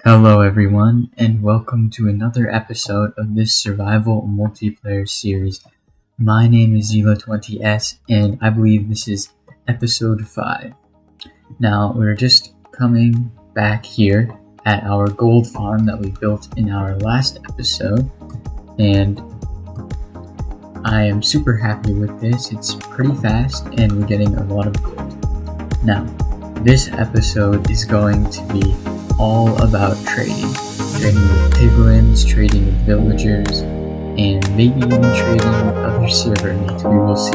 Hello everyone, and welcome to another episode of this survival multiplayer series. My name is Zila20S, and I believe this is episode 5. Now, we're just coming back here at our gold farm that we built in our last episode, and I am super happy with this. It's pretty fast, and we're getting a lot of gold. Now, this episode is going to be all about trading. Trading with piglins, trading with villagers, and maybe even trading with other server mates. We will see.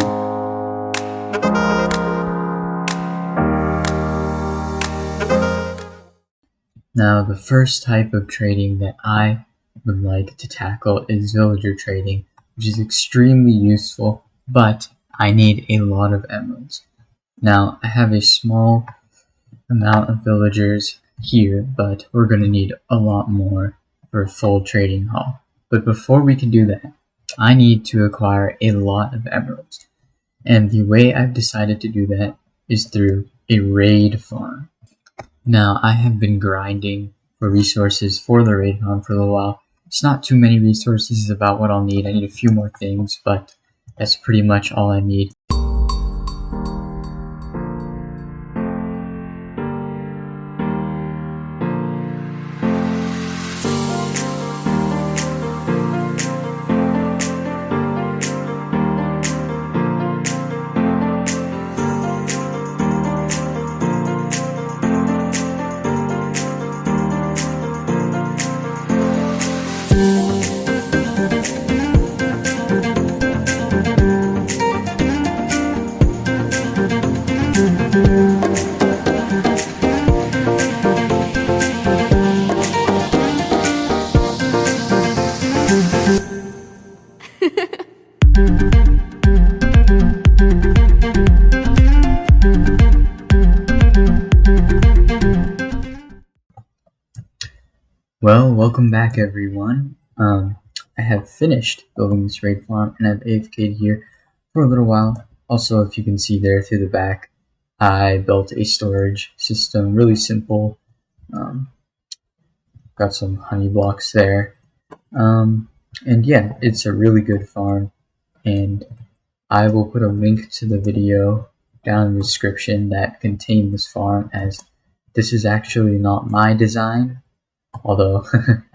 Now, the first type of trading that I would like to tackle is villager trading, which is extremely useful, but I need a lot of emeralds. Now, I have a small amount of villagers here, but we're going to need a lot more for a full trading hall. But before we can do that, I need to acquire a lot of emeralds. And the way I've decided to do that is through a raid farm. Now, I have been grinding for resources for the raid farm for a little while. It's not too many resources about what I'll need. I need a few more things, but that's pretty much all I need. Well, welcome back everyone. I have finished building this raid farm and I've AFK'd here for a little while. Also, if you can see there through the back, I built a storage system, really simple. Got some honey blocks there. And yeah, it's a really good farm, and I will put a link to the video down in the description that contained this farm, as this is actually not my design. Although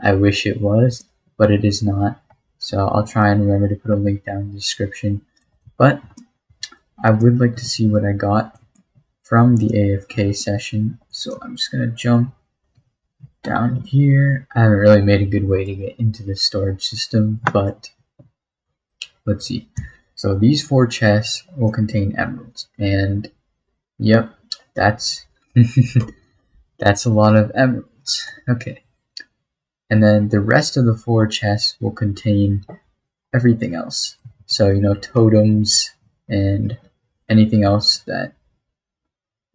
I wish it was, but it is not. So I'll try and remember to put a link down in the description. But I would like to see what I got from the AFK session. So I'm just going to jump down here. I haven't really made a good way to get into the storage system, but let's see. So these 4 chests will contain emeralds. And yep, that's that's a lot of emeralds. Okay. And then the rest of the 4 chests will contain everything else. So, totems and anything else that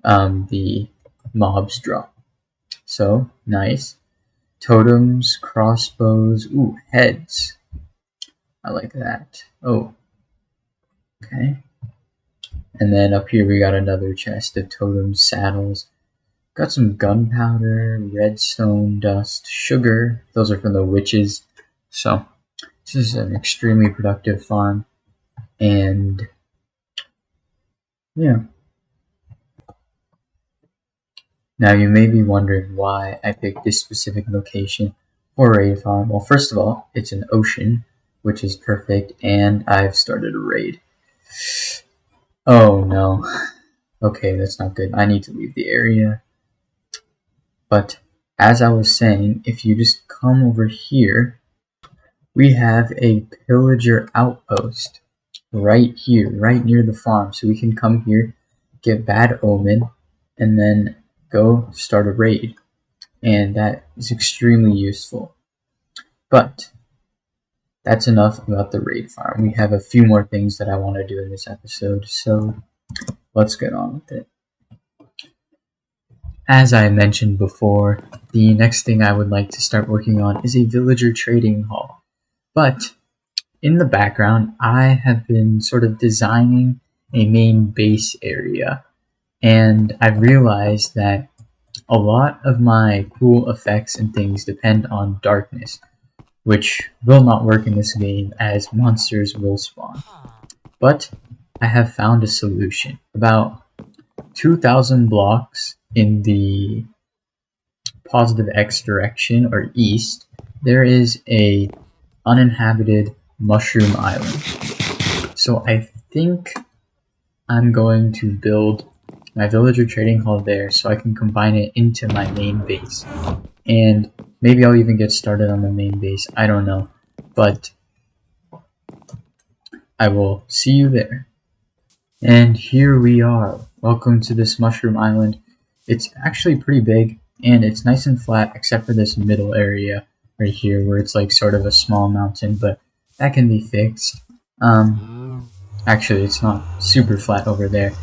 the mobs drop. So, nice. Totems, crossbows, ooh, heads. I like that. Oh, okay. And then up here we got another chest of totems, saddles. Got some gunpowder, redstone, dust, sugar. Those are from the witches. So this is an extremely productive farm. And yeah. Now you may be wondering why I picked this specific location for a raid farm. Well, first of all, it's an ocean, which is perfect, and I've started a raid. Oh no. Okay, that's not good. I need to leave the area. But as I was saying, if you just come over here, we have a pillager outpost right here, right near the farm. So we can come here, get Bad Omen, and then go start a raid. And that is extremely useful. But that's enough about the raid farm. We have a few more things that I want to do in this episode, so let's get on with it. As I mentioned before, the next thing I would like to start working on is a villager trading hall. But in the background, I have been sort of designing a main base area, and I've realized that a lot of my cool effects and things depend on darkness, which will not work in this game as monsters will spawn. But I have found a solution. About 2,000 blocks in the positive X direction, or east, there is a uninhabited mushroom island. So I think I'm going to build my villager trading hall there so I can combine it into my main base. And maybe I'll even get started on the main base, I don't know. But I will see you there. And here we are. Welcome to this mushroom island. It's actually pretty big and it's nice and flat except for this middle area right here where it's like sort of a small mountain, but that can be fixed. Actually it's not super flat over there,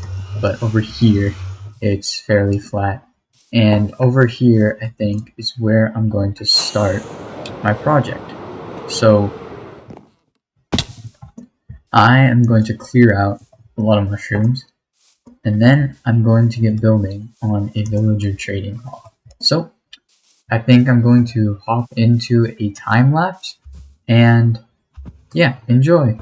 but over here it's fairly flat. And over here I think is where I'm going to start my project. So I am going to clear out a lot of mushrooms, and then I'm going to get building on a villager trading hall. So I think I'm going to hop into a time lapse, and yeah, enjoy.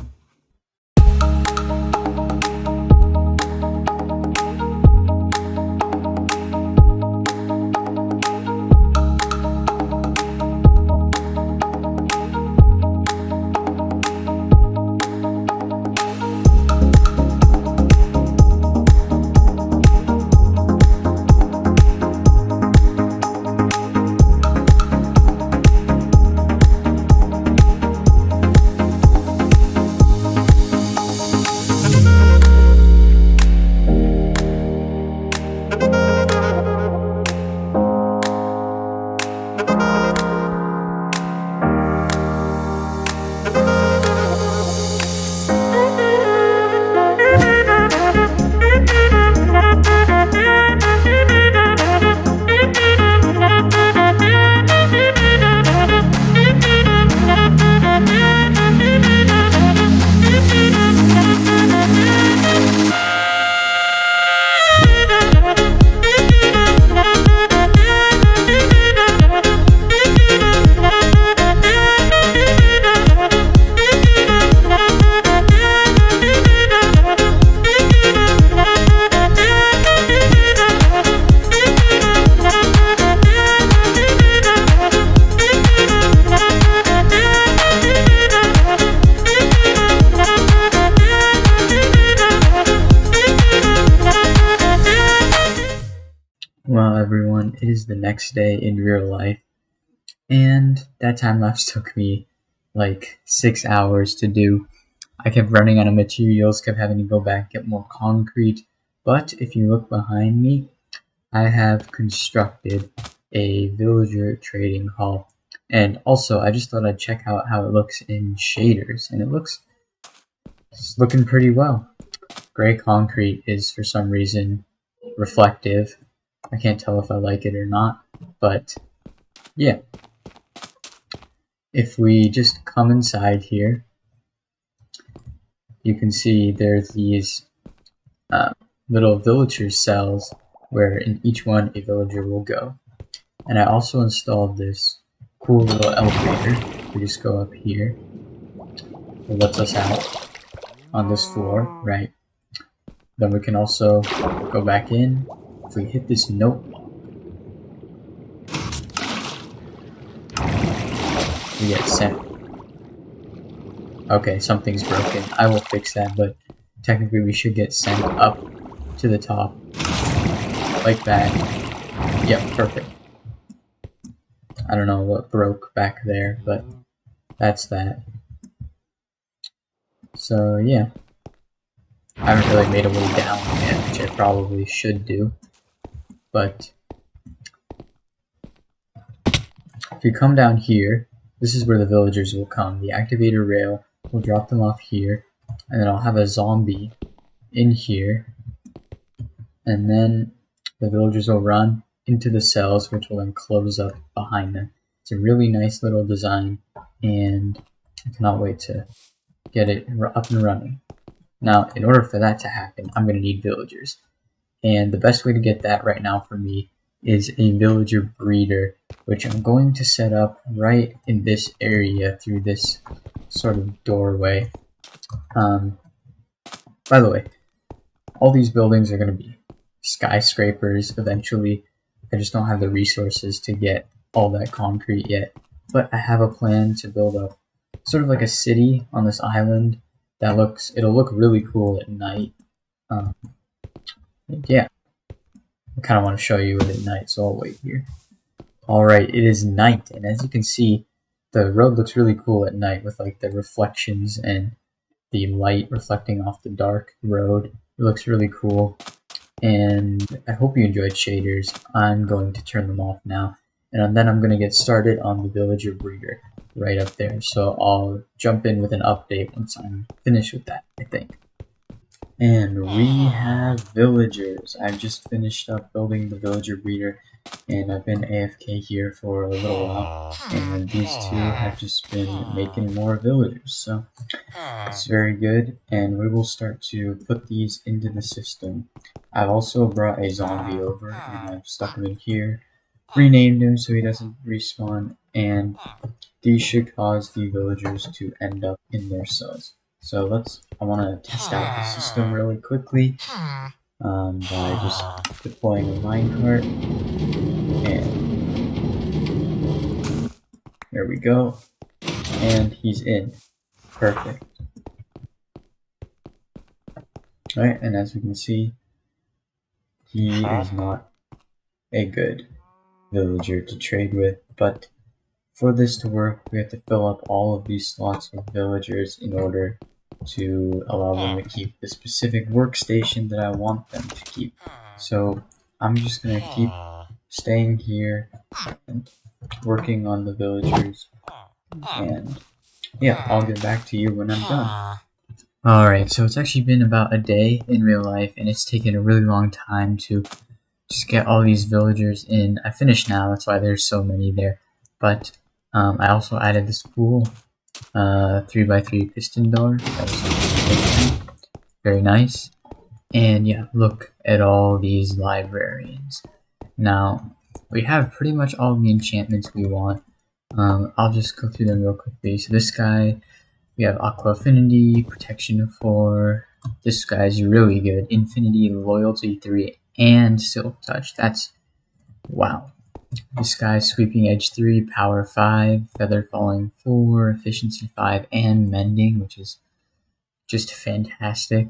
Well, everyone, it is the next day in real life, and that time lapse took me like 6 hours to do. I kept running out of materials, kept having to go back, get more concrete, but if you look behind me, I have constructed a villager trading hall. And also, I just thought I'd check out how it looks in shaders, and it's looking pretty well. Gray concrete is, for some reason, reflective. I can't tell if I like it or not, but yeah. If we just come inside here, you can see there's these little villager cells where in each one a villager will go. And I also installed this cool little elevator. We just go up here. It lets us out on this floor, right? Then we can also go back in. If we hit this note block, we get sent. Okay, something's broken. I will fix that, but technically we should get sent up to the top. Like that. Yep, perfect. I don't know what broke back there, but that's that. So yeah. I haven't really made a way down yet, which I probably should do. But if you come down here, this is where the villagers will come. The activator rail will drop them off here, and then I'll have a zombie in here, and then the villagers will run into the cells, which will then close up behind them. It's a really nice little design, and I cannot wait to get it up and running. Now, in order for that to happen, I'm going to need villagers. And the best way to get that right now for me is a villager breeder, which I'm going to set up right in this area through this sort of doorway. By the way, all these buildings are going to be skyscrapers eventually. I just don't have the resources to get all that concrete yet. But I have a plan to build up sort of like a city on this island that it'll look really cool at night. Yeah, I kind of want to show you it at night, so I'll wait here. Alright, it is night, and as you can see, the road looks really cool at night with like the reflections and the light reflecting off the dark road. It looks really cool, and I hope you enjoyed shaders. I'm going to turn them off now, and then I'm going to get started on the villager breeder right up there. So I'll jump in with an update once I'm finished with that, I think. And we have villagers. I've just finished up building the villager breeder, and I've been AFK here for a little while, and these two have just been making more villagers, so it's very good, and we will start to put these into the system. I've also brought a zombie over, and I've stuck him in here, renamed him so he doesn't respawn, and these should cause the villagers to end up in their cells. So I want to test out the system really quickly by just deploying a minecart, and there we go, and he's in. Perfect. Alright, and as we can see, he is not a good villager to trade with, but for this to work, we have to fill up all of these slots with villagers in order to allow them to keep the specific workstation that I want them to keep. So I'm just going to keep staying here and working on the villagers, and yeah, I'll get back to you when I'm done. Alright, so it's actually been about a day in real life, and it's taken a really long time to just get all these villagers in. I finished now, that's why there's so many there, but I also added this cool 3x3 piston door. That was very nice. And yeah, look at all these librarians. Now, we have pretty much all the enchantments we want. I'll just go through them real quickly. So this guy, we have Aqua Affinity, Protection 4. This guy's really good. Infinity, Loyalty 3, and Silk Touch. That's wow. This guy's Sweeping Edge 3, Power 5, Feather Falling 4, Efficiency 5, and Mending, which is just fantastic.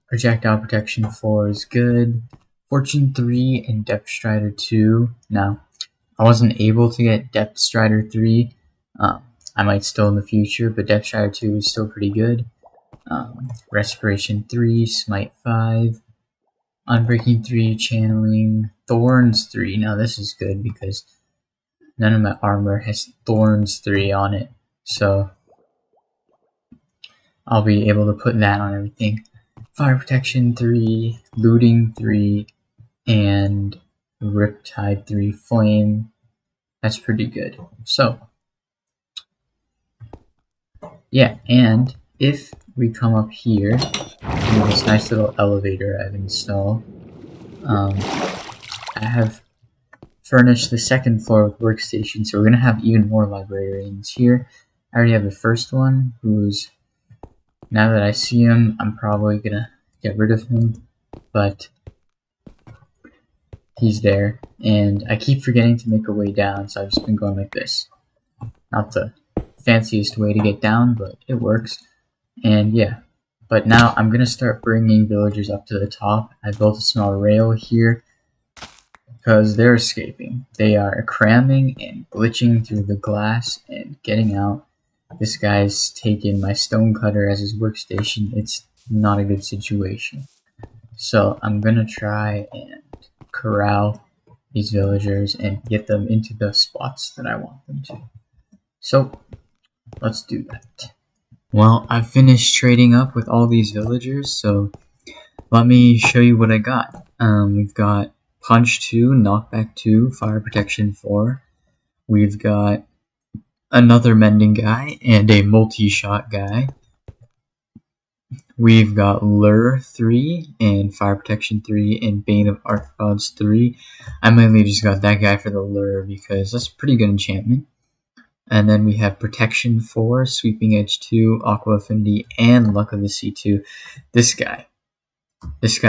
Projectile Protection 4 is good. Fortune 3 and Depth Strider 2. Now, I wasn't able to get Depth Strider 3. I might still in the future, but Depth Strider 2 is still pretty good. Respiration 3, Smite 5, Unbreaking 3, Channeling, Thorns 3. Now this is good because none of my armor has Thorns 3 on it, so I'll be able to put that on everything. Fire Protection 3, Looting 3, and Riptide 3 Flame. That's pretty good. So yeah, and if we come up here to this nice little elevator I've installed, I have furnished the second floor with workstations, so we're going to have even more librarians here. I already have the first one, who's, now that I see him, I'm probably going to get rid of him, but he's there, and I keep forgetting to make a way down, so I've just been going like this. Not the fanciest way to get down, but it works. And yeah, but now I'm gonna start bringing villagers up to the top. I built a small rail here because they're escaping. They are cramming and glitching through the glass and getting out. This guy's taken my stone cutter as his workstation. It's not a good situation. So I'm gonna try and corral these villagers and get them into the spots that I want them to. So let's do that. Well, I've finished trading up with all these villagers, so let me show you what I got. We've got Punch 2, Knockback 2, Fire Protection 4. We've got another Mending guy and a multi-shot guy. We've got Lure 3 and Fire Protection 3 and Bane of Arthropods 3. I mainly just got that guy for the Lure because that's a pretty good enchantment. And then we have Protection 4, Sweeping Edge 2, Aqua Affinity, and Luck of the Sea 2. This guy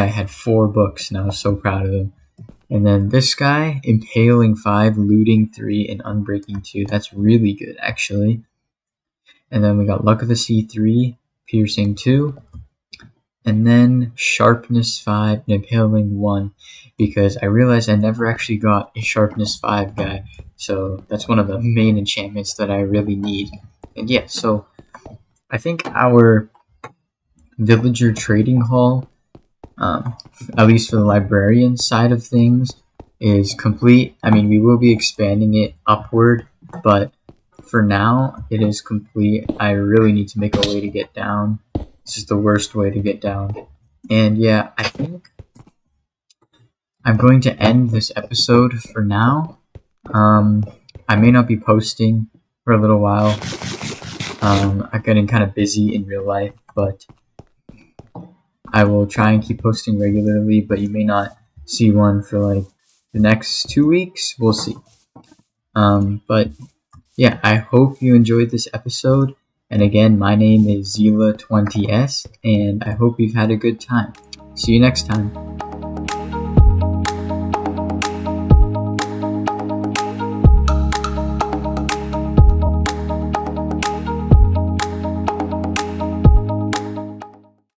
had 4 books and I was so proud of him. And then this guy, Impaling 5, Looting 3, and Unbreaking 2. That's really good actually. And then we got Luck of the Sea 3, Piercing 2, and then Sharpness 5 and Impaling 1, because I realized I never actually got a Sharpness 5 guy, so that's one of the main enchantments that I really need. And yeah, so I think our villager trading hall, at least for the librarian side of things, is complete. I mean, we will be expanding it upward, but for now, it is complete. I really need to make a way to get down. This is the worst way to get down. And yeah, I think I'm going to end this episode for now. I may not be posting for a little while. I'm getting kind of busy in real life, but I will try and keep posting regularly, but you may not see one for like the next 2 weeks. We'll see. But yeah, I hope you enjoyed this episode. And again, my name is Zila20S, and I hope you've had a good time. See you next time.